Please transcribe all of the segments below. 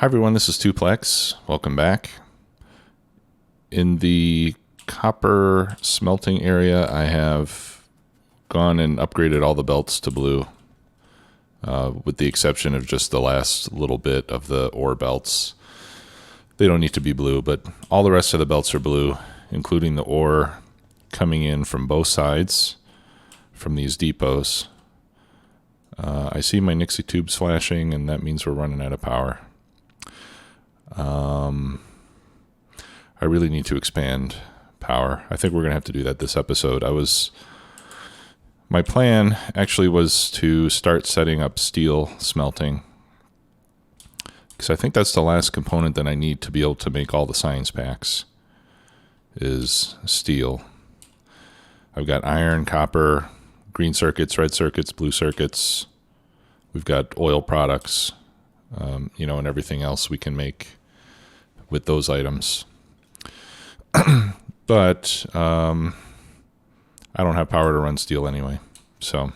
Hi everyone, this is Tuplex. Welcome back. In the copper smelting area, I have gone and upgraded all the belts to blue, with the exception of just the last little bit of the ore belts. They don't need to be blue, but all the rest of the belts are blue, including the ore coming in from both sides from these depots. I see my Nixie tubes flashing, and that means we're running out of power. I really need to expand power. I think we're going to have to do that this episode. My plan actually was to start setting up steel smelting, because I think that's the last component that I need to be able to make all the science packs is steel. I've got iron, copper, green circuits, red circuits, blue circuits. We've got oil products, and everything else we can make with those items. But I don't have power to run steel anyway. So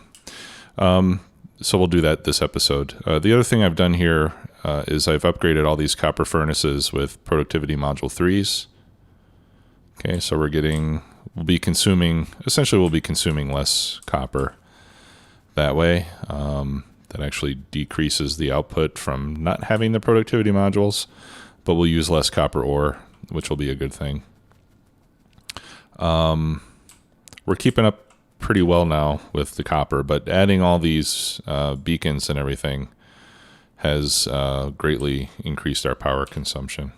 we'll do that this episode. The other thing I've done here is I've upgraded all these copper furnaces with productivity module 3s. Okay, so we'll be consuming less copper that way. That actually decreases the output from not having the productivity modules, but we'll use less copper ore, which will be a good thing. We're keeping up pretty well now with the copper, but adding all these beacons and everything has greatly increased our power consumption.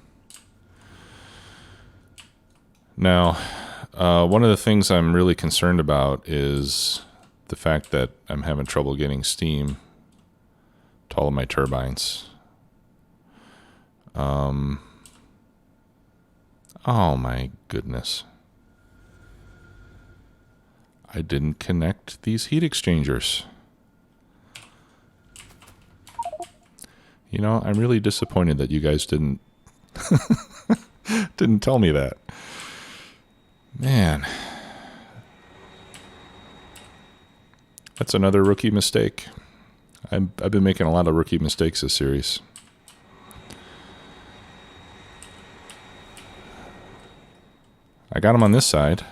Now, one of the things I'm really concerned about is the fact that I'm having trouble getting steam to all of my turbines. Oh my goodness. I didn't connect these heat exchangers. I'm really disappointed that you guys didn't tell me that. Man. That's another rookie mistake. I've been making a lot of rookie mistakes this series. I got them on this side.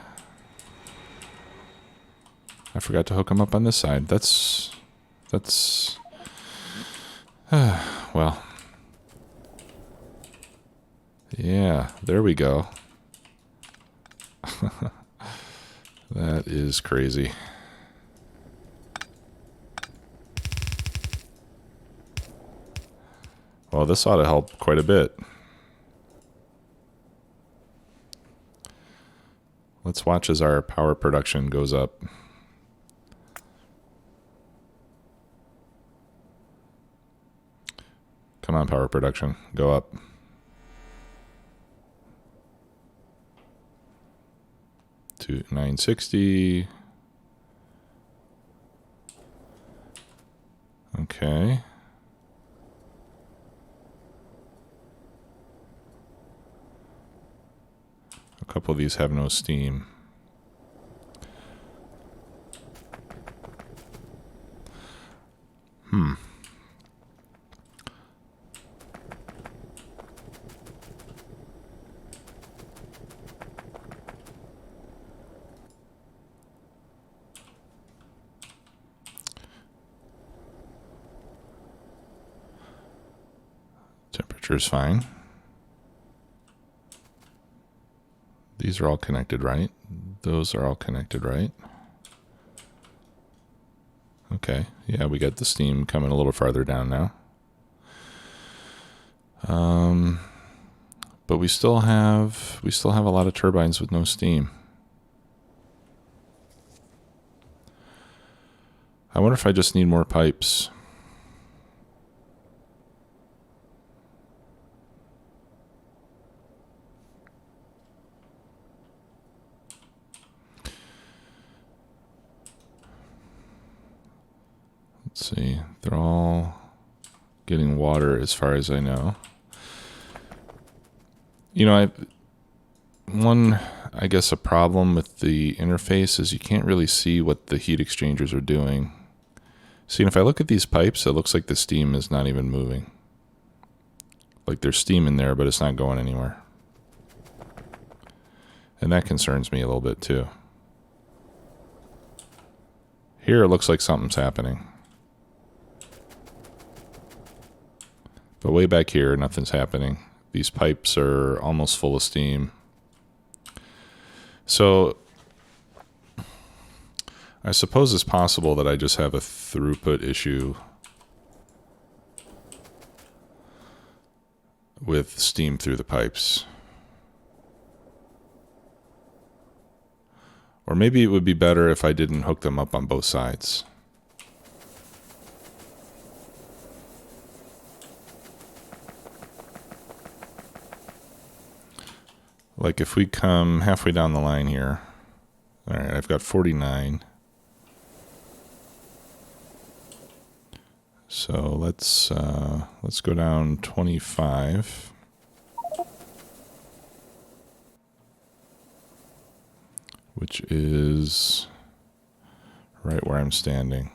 I forgot to hook them up on this side. That's well. Yeah, there we go. That is crazy. Well, this ought to help quite a bit. Let's watch as our power production goes up. Come on, power production, go up. To 960. Okay. A couple of these have no steam. Temperature's fine. These are all connected, right? Those are all connected, right? Okay, yeah, we got the steam coming a little farther down now. But we still have a lot of turbines with no steam. I wonder if I just need more pipes. Let's see, they're all getting water as far as I know. I guess a problem with the interface is you can't really see what the heat exchangers are doing. See, if I look at these pipes, it looks like the steam is not even moving. Like there's steam in there, but it's not going anywhere. And that concerns me a little bit too. Here it looks like something's happening. But way back here, nothing's happening. These pipes are almost full of steam. So I suppose it's possible that I just have a throughput issue with steam through the pipes. Or maybe it would be better if I didn't hook them up on both sides. Like if we come halfway down the line here. All right, I've got 49. So let's go down 25. Which is right where I'm standing.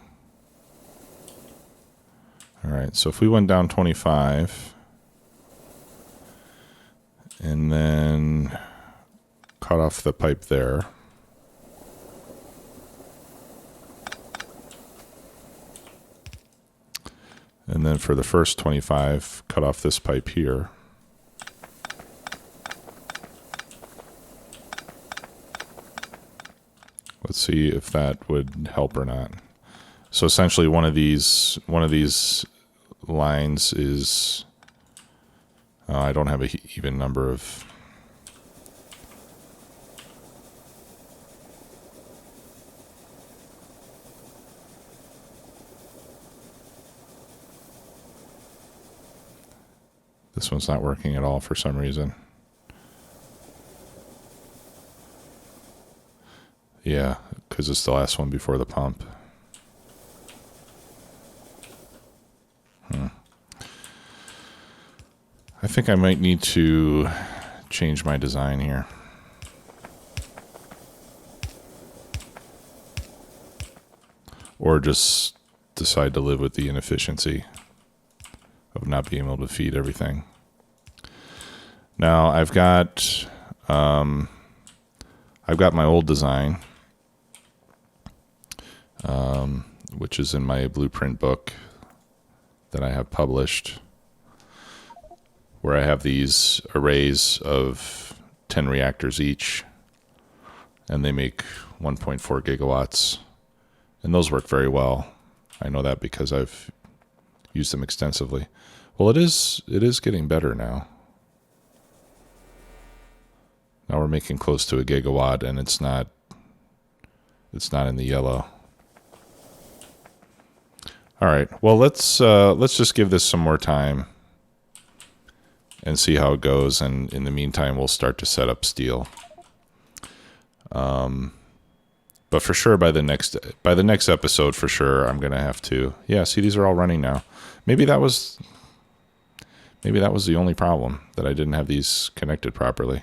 All right, so if we went down 25 and then cut off the pipe there. And then for the first 25, cut off this pipe here. Let's see if that would help or not. So essentially one of these lines is, I don't have a even number of, this one's not working at all for some reason. Yeah, because it's the last one before the pump. I think I might need to change my design here. Or just decide to live with the inefficiency of not being able to feed everything. Now I've got my old design, which is in my blueprint book that I have published, where I have these arrays of 10 reactors each, and they make 1.4 gigawatts, and those work very well. I know that because I've used them extensively. Well, it is getting better now. Now we're making close to a gigawatt, and it's not in the yellow. All right. Well, let's just give this some more time and see how it goes. And in the meantime, we'll start to set up steel. But for sure, by the next episode, for sure, I'm gonna have to. Yeah. See, these are all running now. Maybe that was the only problem, that I didn't have these connected properly.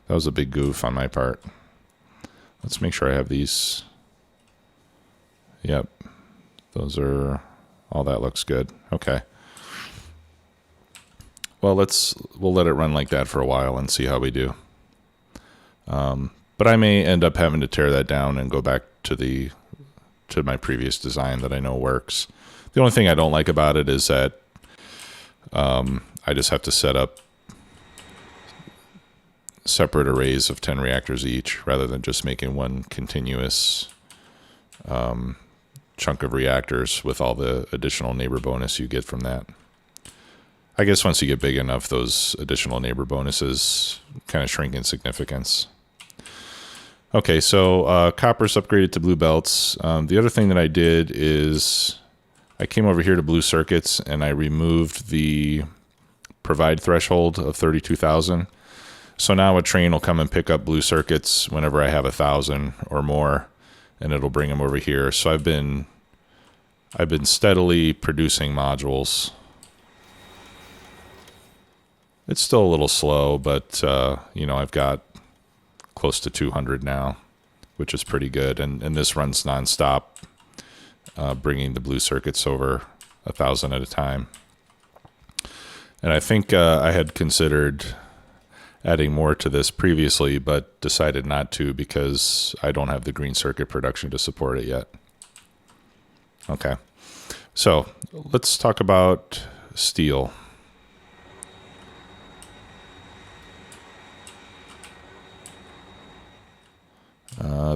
That was a big goof on my part. Let's make sure I have these. Yep. Those are, all that looks good. Okay. Well, we'll let it run like that for a while and see how we do. But I may end up having to tear that down and go back to my previous design that I know works. The only thing I don't like about it is that I just have to set up separate arrays of 10 reactors each, rather than just making one continuous chunk of reactors with all the additional neighbor bonus you get from that. I guess once you get big enough, those additional neighbor bonuses kind of shrink in significance. Okay, so copper's upgraded to blue belts. The other thing that I did is I came over here to blue circuits and I removed the provide threshold of 32,000. So now a train will come and pick up blue circuits whenever I have 1,000 or more, and it'll bring them over here. So I've been steadily producing modules. It's still a little slow, but I've got close to 200 now, which is pretty good. And this runs nonstop, bringing the blue circuits over 1,000 at a time. And I think I had considered adding more to this previously, but decided not to because I don't have the green circuit production to support it yet. Okay, so let's talk about steel.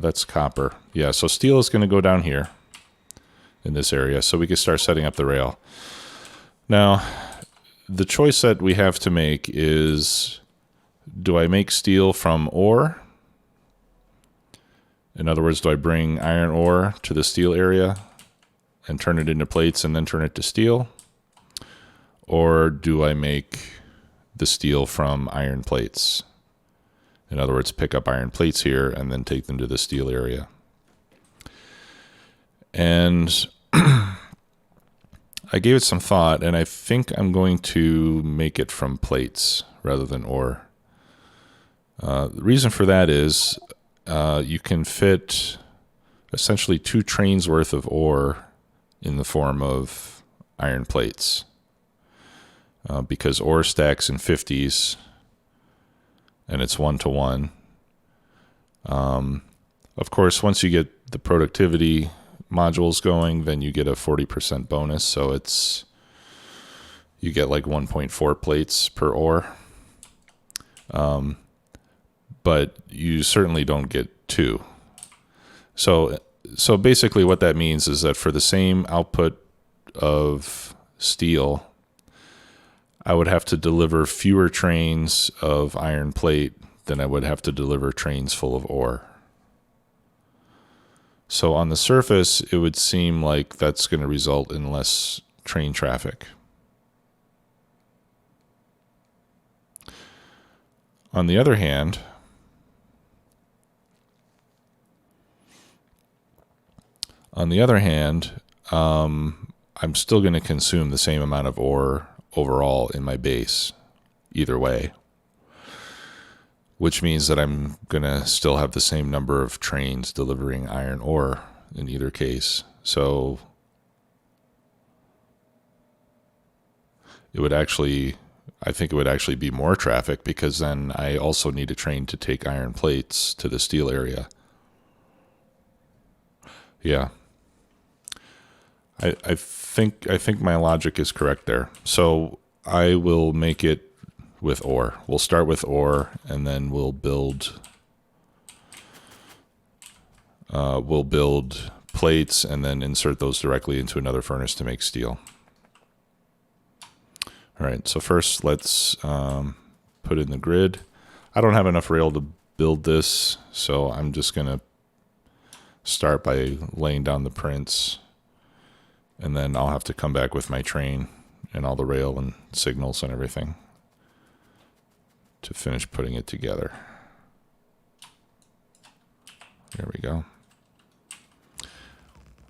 That's copper. Yeah, so steel is going to go down here in this area, so we can start setting up the rail. Now, the choice that we have to make is, do I make steel from ore? In other words, do I bring iron ore to the steel area and turn it into plates and then turn it to steel? Or do I make the steel from iron plates? In other words, pick up iron plates here and then take them to the steel area. And I gave it some thought, and I think I'm going to make it from plates rather than ore. The reason for that is you can fit essentially 2 trains worth of ore in the form of iron plates. Because ore stacks in 50s, and it's 1-to-1. Of course, once you get the productivity modules going, then you get a 40% bonus. So you get like 1.4 plates per ore. But you certainly don't get 2. So basically what that means is that for the same output of steel, I would have to deliver fewer trains of iron plate than I would have to deliver trains full of ore. So on the surface, it would seem like that's going to result in less train traffic. On the other hand, I'm still going to consume the same amount of ore overall in my base, either way, which means that I'm going to still have the same number of trains delivering iron ore in either case. So I think it would actually be more traffic, because then I also need a train to take iron plates to the steel area. Yeah. I think my logic is correct there. So I will make it with ore. We'll start with ore, and then we'll build plates and then insert those directly into another furnace to make steel. All right, so first let's put in the grid. I don't have enough rail to build this, so I'm just going to start by laying down the prints, and then I'll have to come back with my train and all the rail and signals and everything to finish putting it together. There we go.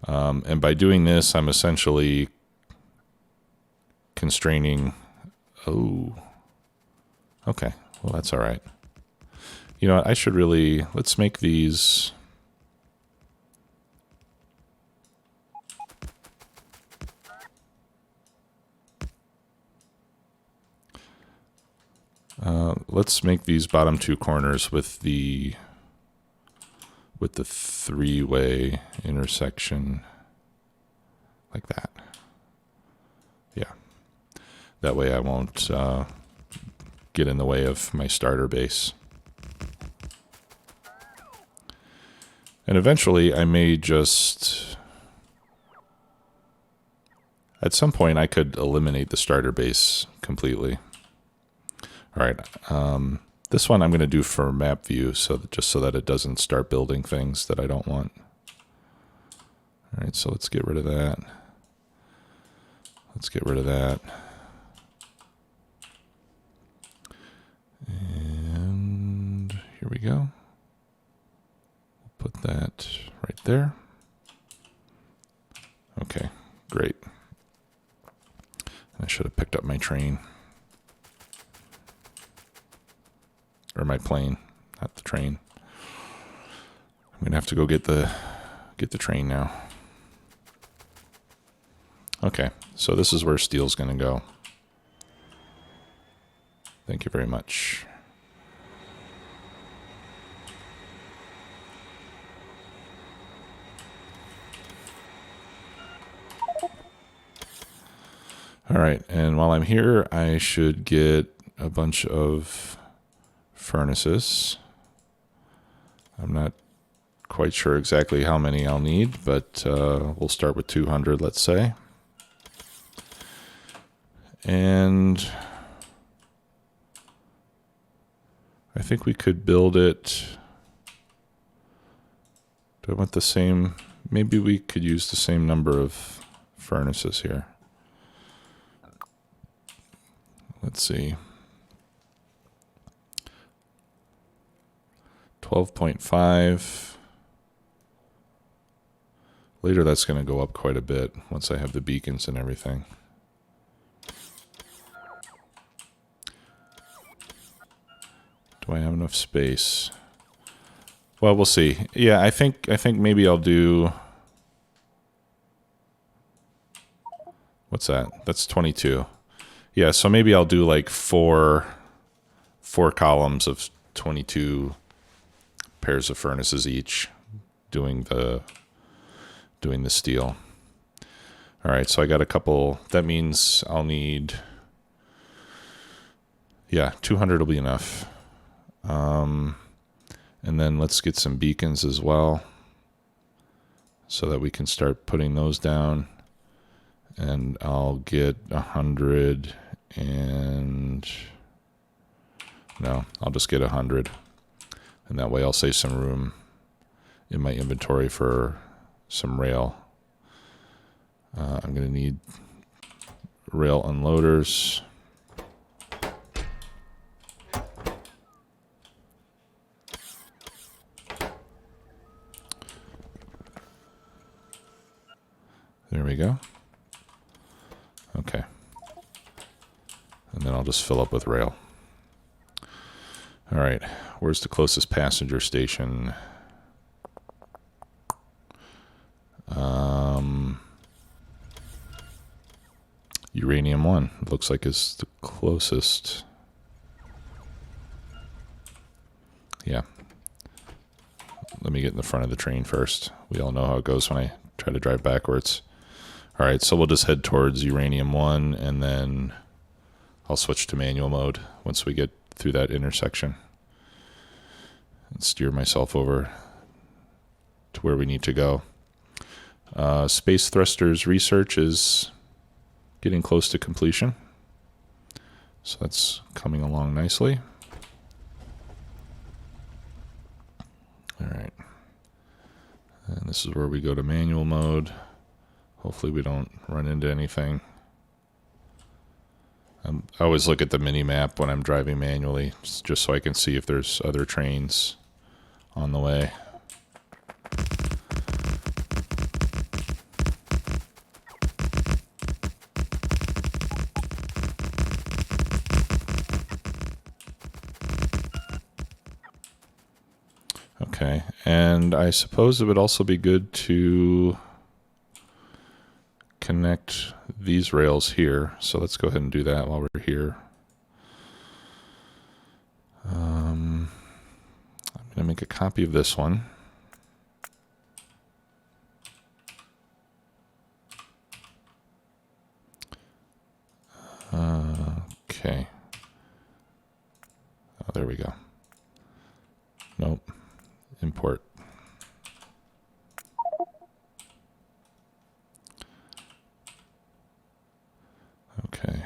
And by doing this, I'm essentially constraining. Oh, okay. Well, that's all right. You know what? Let's make these. Let's make these bottom 2 corners with the 3-way intersection like that. Yeah. That way I won't get in the way of my starter base. And eventually I may just, at some point I could eliminate the starter base completely. All right, this one I'm going to do for map view, just so that it doesn't start building things that I don't want. All right, so let's get rid of that. Let's get rid of that. And here we go. We'll put that right there. Okay, great. I should have picked up my train. Or my plane, not the train. I'm gonna have to go get the train now. Okay, so this is where steel's going to go. Thank you very much. All right, and while I'm here, I should get a bunch of furnaces. I'm not quite sure exactly how many I'll need, but we'll start with 200, let's say. And I think we could build it. Do I want the same? Maybe we could use the same number of furnaces here. Let's see. 12.5. Later that's going to go up quite a bit once I have the beacons and everything. Do I have enough space? Well, we'll see. Yeah, I think maybe I'll do. What's that? That's 22. Yeah, so maybe I'll do like four columns of 22 pairs of furnaces each, doing the steel. All right, so I got a couple. That means I'll need. Yeah, 200 will be enough. And then let's get some beacons as well, so that we can start putting those down. And I'll get 100 and no, I'll just get 100. And that way I'll save some room in my inventory for some rail. I'm going to need rail unloaders. There we go. Okay. And then I'll just fill up with rail. All right. Where's the closest passenger station? Uranium 1 looks like is the closest. Yeah. Let me get in the front of the train first. We all know how it goes when I try to drive backwards. All right, so we'll just head towards Uranium 1, and then I'll switch to manual mode once we get through that intersection and steer myself over to where we need to go. Space Thrusters research is getting close to completion, so that's coming along nicely. All right, and this is where we go to manual mode. Hopefully we don't run into anything. I always look at the mini map when I'm driving manually, just so I can see if there's other trains on the way. Okay, and I suppose it would also be good to connect these rails here. So let's go ahead and do that while we're here. I'm going to make a copy of this one. Okay. Oh, there we go. Nope. Import. Okay.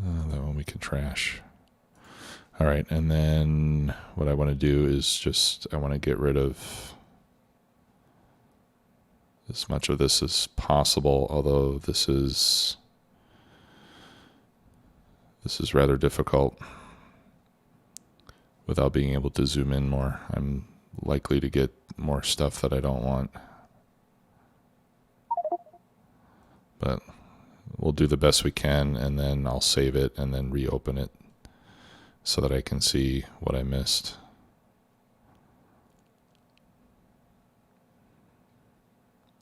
That one we can trash. All right, and then what I want to do is just, I want to get rid of as much of this as possible, although this is rather difficult without being able to zoom in more. I'm likely to get more stuff that I don't want. But we'll do the best we can, and then I'll save it and then reopen it so that I can see what I missed.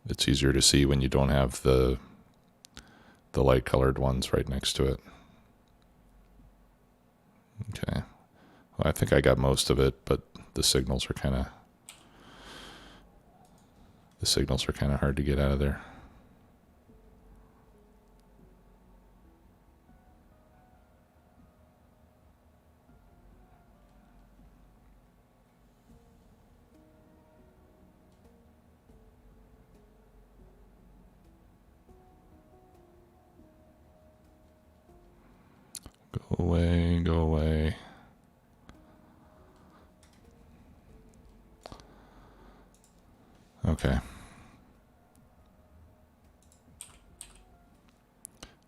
It's easier to see when you don't have the light colored ones right next to it. Okay. Well, I think I got most of it, but the signals are kind of hard to get out of there. Go away, go away. Okay.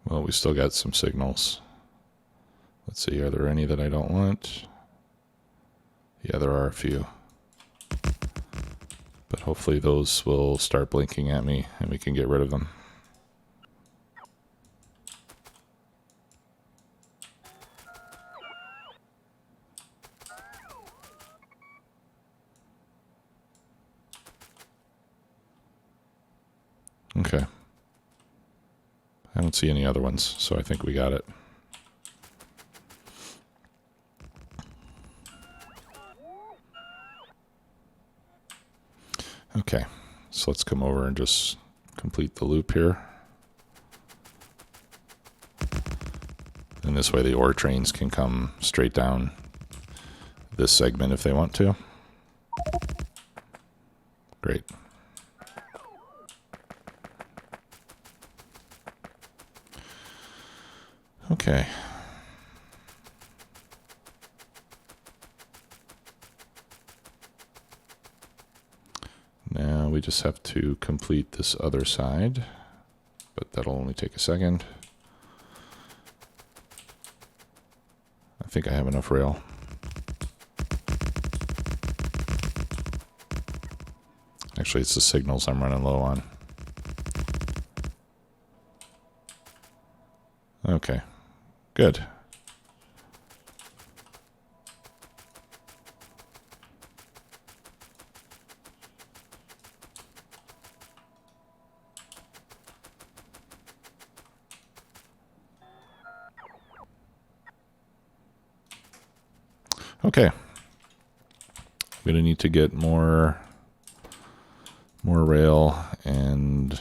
Well, we still got some signals. Let's see, are there any that I don't want? Yeah, there are a few. But hopefully those will start blinking at me and we can get rid of them. Okay. I don't see any other ones, so I think we got it. Okay, so let's come over and just complete the loop here. And this way the ore trains can come straight down this segment if they want to. Great. Okay. Now we just have to complete this other side, but that'll only take a second. I think I have enough rail. Actually, it's the signals I'm running low on. Okay, good. Okay. I'm going to need to get more rail and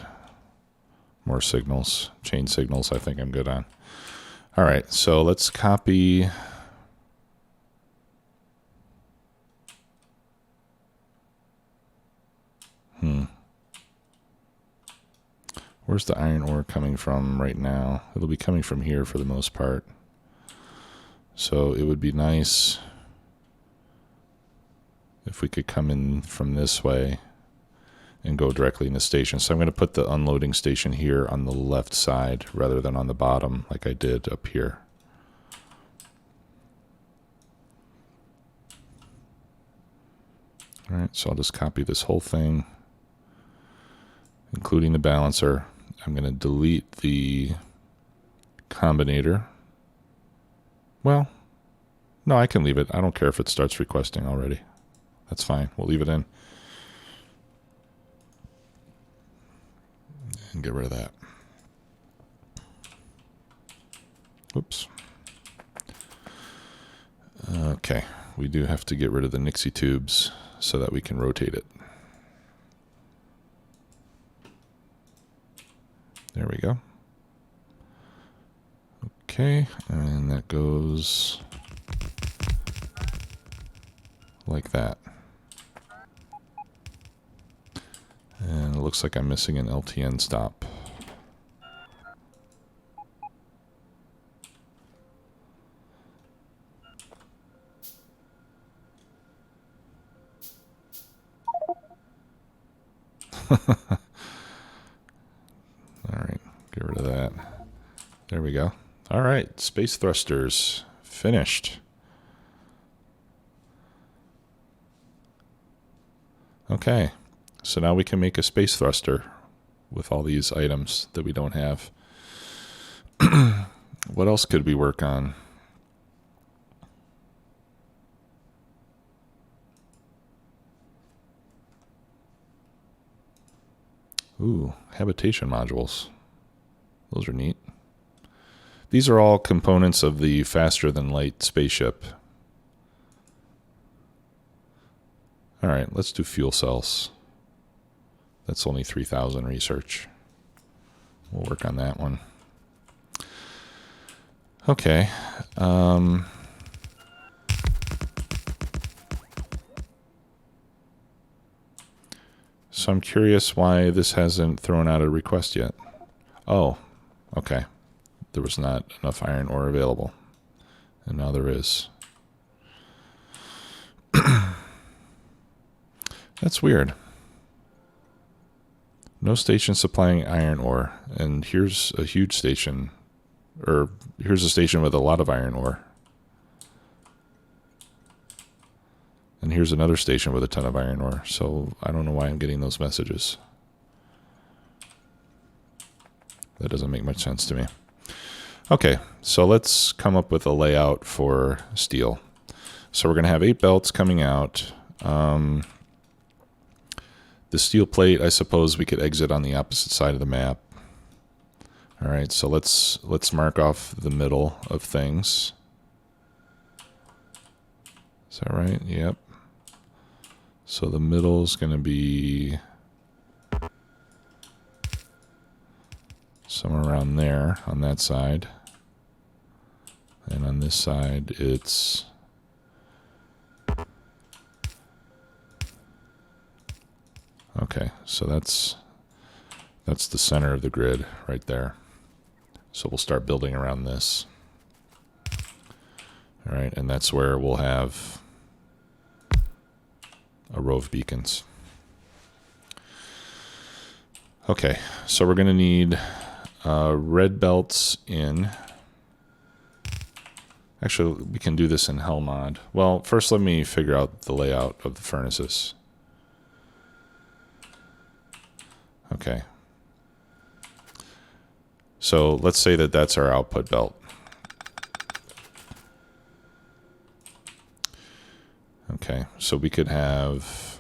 more signals. Chain signals I think I'm good on. All right, so let's copy Where's the iron ore coming from right now? It'll be coming from here for the most part. So it would be nice if we could come in from this way and go directly in the station. So I'm going to put the unloading station here on the left side rather than on the bottom like I did up here. All right, so I'll just copy this whole thing, including the balancer. I'm going to delete the combinator. Well, no, I can leave it. I don't care if it starts requesting already. That's fine. We'll leave it in. And get rid of that. Oops. Okay, we do have to get rid of the Nixie tubes so that we can rotate it. There we go. Okay, and that goes like that. And it looks like I'm missing an LTN stop. All right, get rid of that. There we go. All right, space thrusters finished. Okay, so now we can make a space thruster with all these items that we don't have. What else could we work on? Ooh, habitation modules. Those are neat. These are all components of the faster than light spaceship. All right, let's do fuel cells. That's only 3,000 research. We'll work on that one. Okay. So I'm curious why this hasn't thrown out a request yet. Oh, okay. There was not enough iron ore available. And now there is. That's weird. No station supplying iron ore. And here's a huge station. Or here's a station with a lot of iron ore. And here's another station with a ton of iron ore. So I don't know why I'm getting those messages. That doesn't make much sense to me. Okay, so let's come up with a layout for steel. So we're going to have 8 belts coming out. The steel plate, I suppose we could exit on the opposite side of the map. All right, so let's mark off the middle of things. Is that right? Yep. So the middle is going to be somewhere around there on that side. And on this side, it's okay. So that's the center of the grid right there. So we'll start building around this. All right, and that's where we'll have a row of beacons. Okay, so we're going to need red belts in. Actually, we can do this in Hell mod. Well, first let me figure out the layout of the furnaces. Okay. So let's say that that's our output belt. Okay, so we could have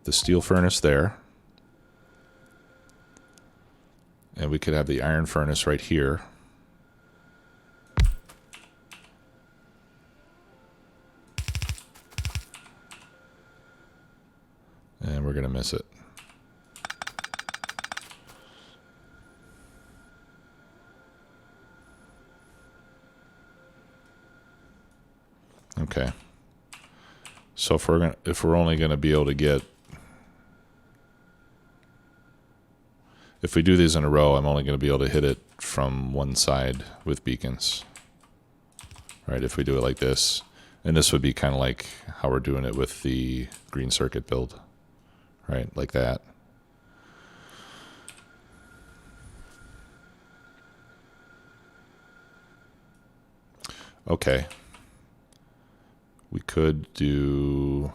the steel furnace there. And we could have the iron furnace right here. And we're going to miss it. Okay. So if we're only going to be able to get, if we do these in a row, I'm only going to be able to hit it from one side with beacons. Right, if we do it like this. And this would be kind of like how we're doing it with the green circuit build. Right, like that. Okay. We could do,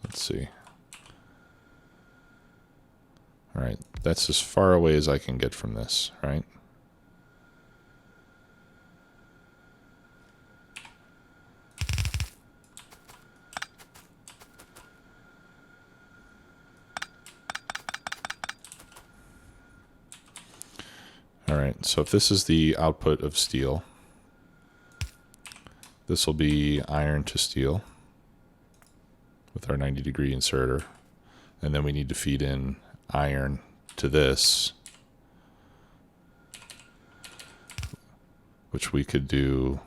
let's see. All right, that's as far away as I can get from this, right? All right, so if this is the output of steel, this will be iron to steel with our 90-degree inserter. And then we need to feed in iron to this, which we could do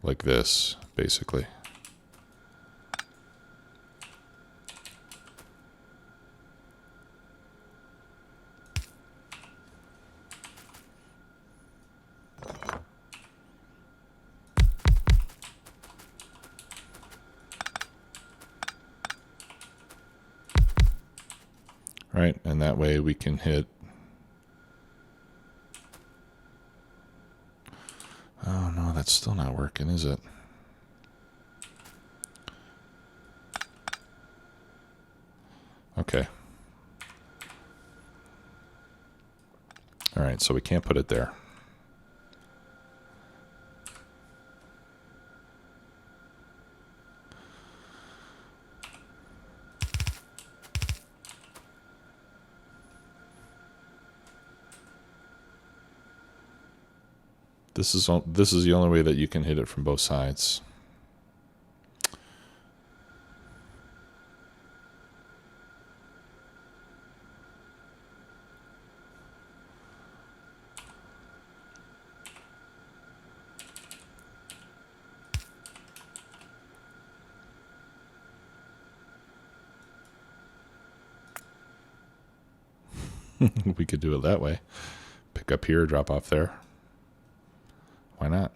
like this, basically. Right, and that way we can hit. Oh no, that's still not working, is it? Okay. All right, so we can't put it there. This is the only way that you can hit it from both sides. We could do it that way. Pick up here, drop off there. Why not?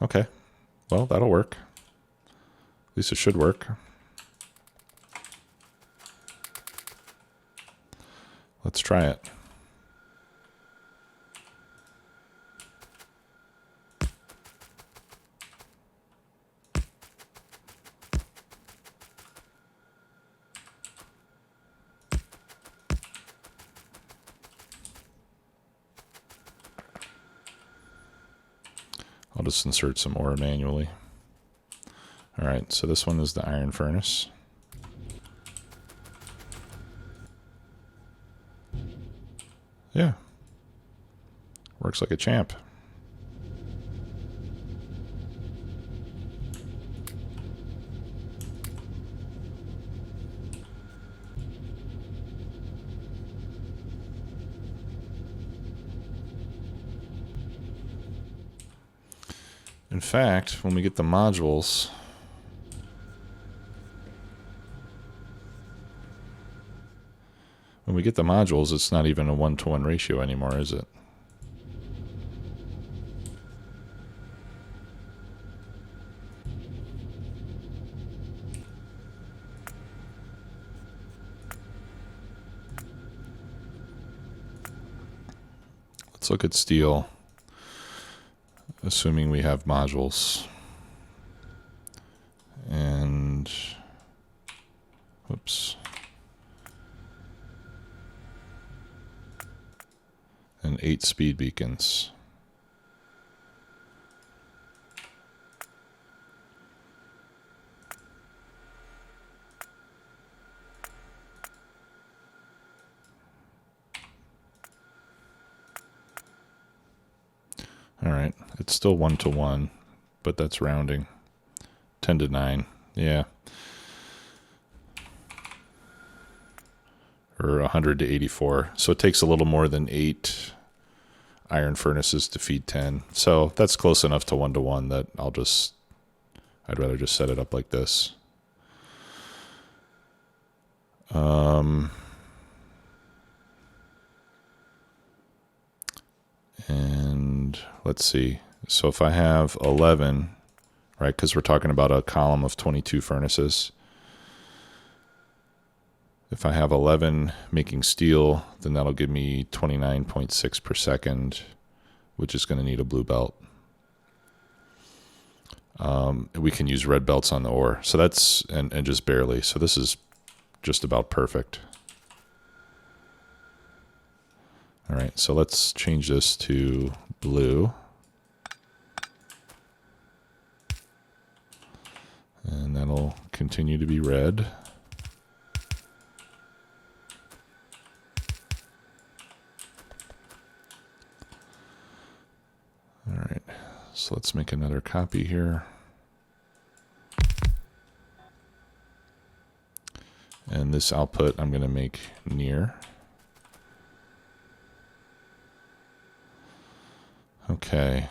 Okay. Well, that'll work. At least it should work. Let's try it. I'll just insert some ore manually. All right, so this one is the iron furnace. Yeah. Works like a champ. In fact, when we get the modules, it's not even a 1-to-1 ratio anymore, is it? Let's look at steel, assuming we have modules. And, whoops. And 8 speed beacons. All right, it's still 1-to-1, but that's rounding. 10-to-9, yeah. Or 100-to-84. So it takes a little more than 8 iron furnaces to feed 10. So that's close enough to 1-to-1 that I'd rather just set it up like this. And let's see. So if I have 11, right, because we're talking about a column of 22 furnaces. If I have 11 making steel, then that'll give me 29.6 per second, which is going to need a blue belt. We can use red belts on the ore. So that's, and just barely. So this is just about perfect. All right, so let's change this to blue. And that'll continue to be red. All right, so let's make another copy here. And this output I'm going to make near. Okay.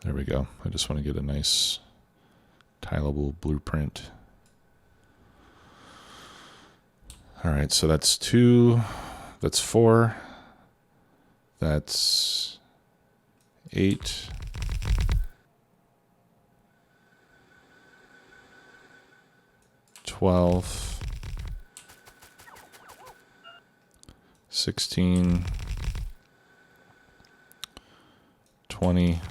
There we go. I just want to get a nice tileable blueprint. All right, so that's 2, that's 4, that's 8, 12, 16, 20,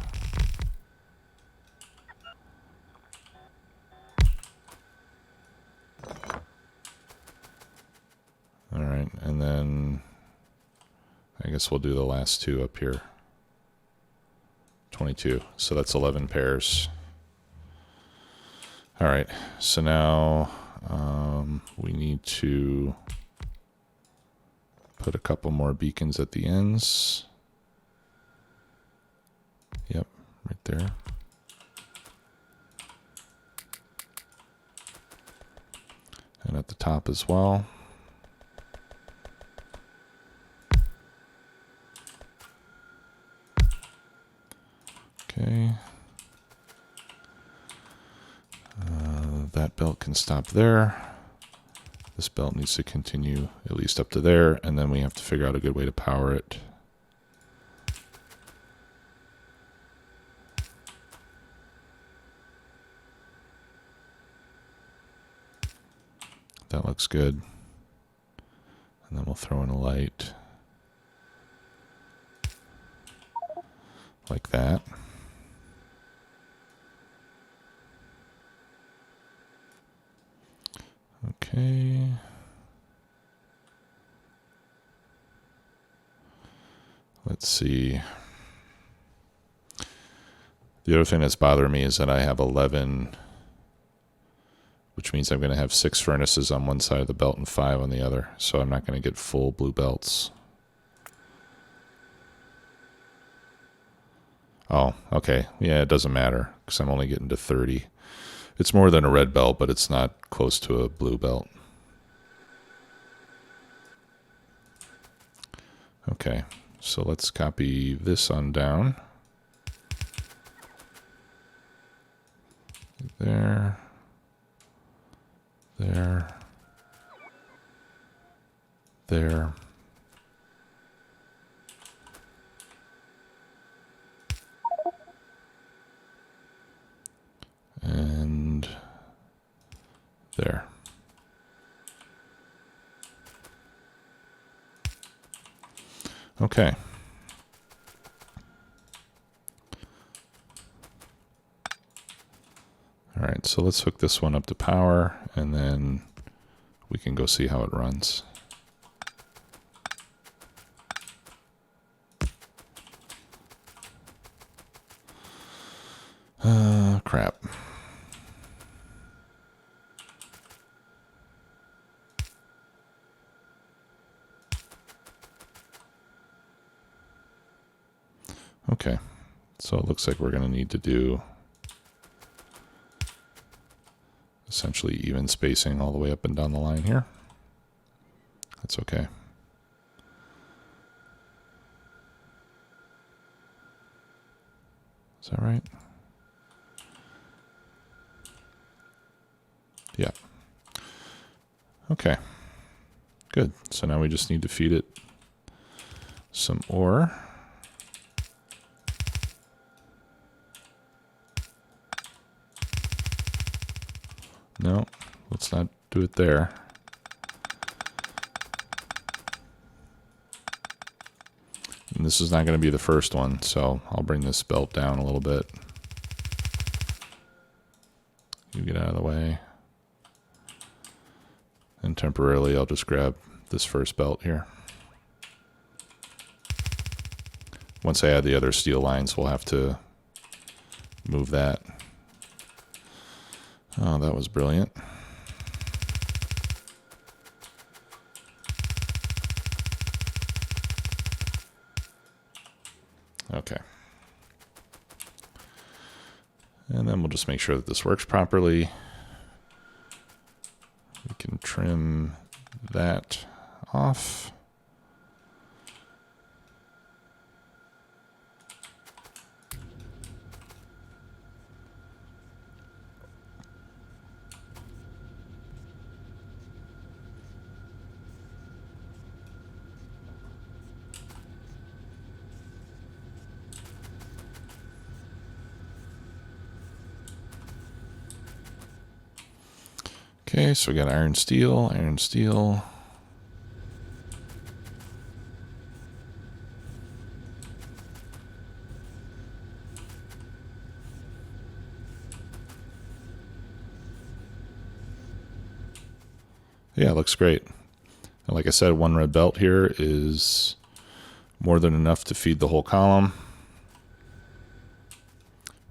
all right, and then I guess we'll do the last two up here. 22, so that's 11 pairs. All right, so now we need to put a couple more beacons at the ends. Yep, right there. And at the top as well. Okay. That belt can stop there. This belt needs to continue at least up to there, and then we have to figure out a good way to power it. That looks good. And then we'll throw in a light like that. Okay. Let's see. The other thing that's bothering me is that I have 11, which means I'm going to have 6 furnaces on one side of the belt and 5 on the other. So I'm not going to get full blue belts. Oh, okay. Yeah, it doesn't matter because I'm only getting to 30. It's more than a red belt, but it's not close to a blue belt. Okay, so let's copy this on down. There. There. There. And there. Okay. All right, so let's hook this one up to power, and then we can go see how it runs. Crap. Okay, so it looks like we're going to need to do essentially even spacing all the way up and down the line here. That's okay. Is that right? Yeah. Okay. Good. So now we just need to feed it some ore. No, let's not do it there. And this is not going to be the first one, so I'll bring this belt down a little bit. You get out of the way. And temporarily I'll just grab this first belt here. Once I add the other steel lines, we'll have to move that. Oh, that was brilliant. Okay. And then we'll just make sure that this works properly. We can trim that off. Okay, so we got iron, steel, iron, steel. Yeah, it looks great. And like I said, one red belt here is more than enough to feed the whole column.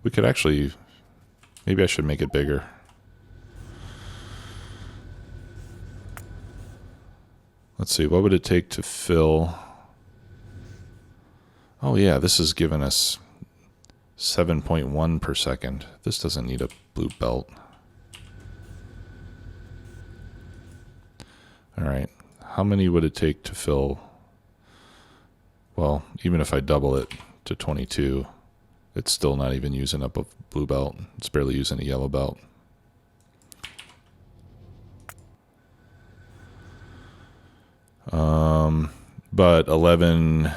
We could actually, maybe I should make it bigger. Let's see, what would it take to fill? Oh yeah, this is giving us 7.1 per second. This doesn't need a blue belt. All right, how many would it take to fill? Well, even if I double it to 22, it's still not even using up a blue belt. It's barely using a yellow belt. But 11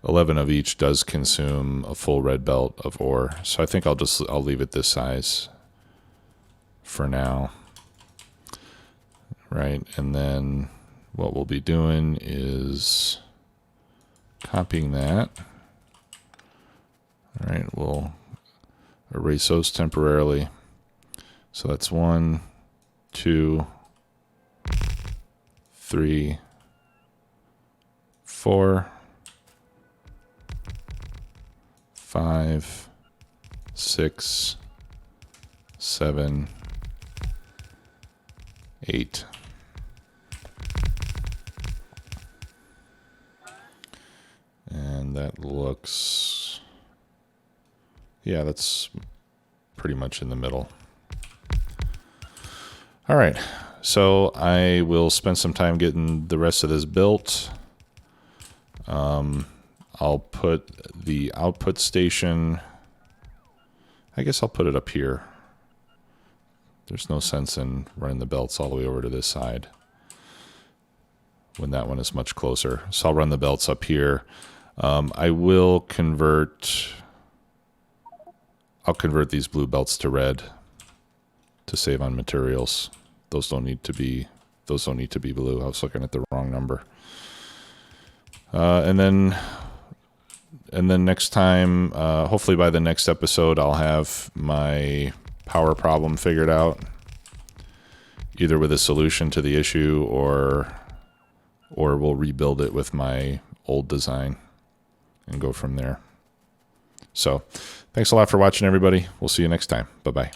of each does consume a full red belt of ore. So I think I'll leave it this size for now. Right, and then what we'll be doing is copying that. All right, we'll erase those temporarily. So that's 1, 2, 3, 4, 5, 6, 7, 8. And that looks, yeah, that's pretty much in the middle. All right, so I will spend some time getting the rest of this built. I'll put the output station, I guess I'll put it up here. There's no sense in running the belts all the way over to this side when that one is much closer. So I'll run the belts up here. I will convert, I'll convert these blue belts to red to save on materials. Those don't need to be blue. I was looking at the wrong number. And then next time, hopefully by the next episode, I'll have my power problem figured out, either with a solution to the issue or we'll rebuild it with my old design and go from there. So thanks a lot for watching, everybody. We'll see you next time. Bye-bye.